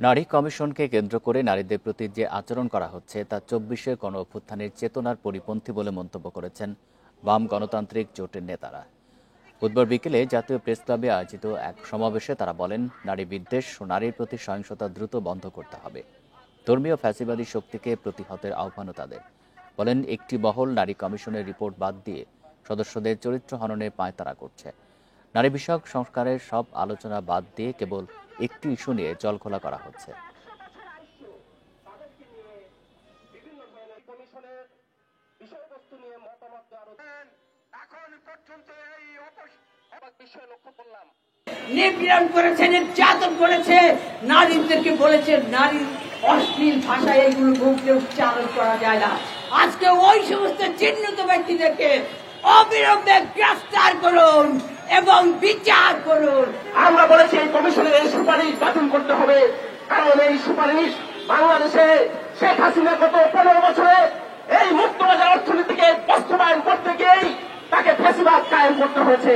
নারী কমিশনকে কেন্দ্র করে নারীদের প্রতি যে আচরণ করা হচ্ছে তা ২৪শে গণঅভ্যুত্থানের চেতনার পরিপন্থী বলে মন্তব্য করেছেন বাম গণতান্ত্রিক জোটের নেতারা। বুধবার বিকেলে জাতীয় প্রেসক্লাবে আয়োজিত এক সমাবেশে তারা বলেন, নারী বিদ্বেষ ও নারীর প্রতি সহিংসতা দ্রুত বন্ধ করতে হবে। ধর্মীয় ফ্যাসিবাদী শক্তিকে প্রতিহতের আহ্বানও তাদের। বলেন, একটি মহল নারী কমিশনের রিপোর্ট বাদ দিয়ে সদস্যদের চরিত্র হননে পায়তারা করছে। নারী বিষয়ক সংস্কারের সব আলোচনা বাদ দিয়ে কেবল একটি ইস্যু নিয়ে জলখোলা করা হচ্ছে। নিপীড়ন করেছে, নির্যাতন করেছে, নারীদেরকে বলেছে নারীর অশ্লীল ভাষায় এইগুলো মুখে উচ্চারণ করা যায় না। আজকে ওই সমস্ত চিহ্নিত ব্যক্তিদেরকে অবিলম্বে গ্রেফতার করুন এবং বিচার করুন। আমরা বলেছি এই কমিশনের এই সুপারিশ বাতিল করতে হবে, কারণ এই সুপারিশ বাংলাদেশে শেখ হাসিনা গত ১৫ বছরে এই মুক্তবাজার অর্থনীতিকে বাস্তবায়ন করতে গিয়েই তাকে ফ্যাসিবাদ কায়েম করতে হয়েছে।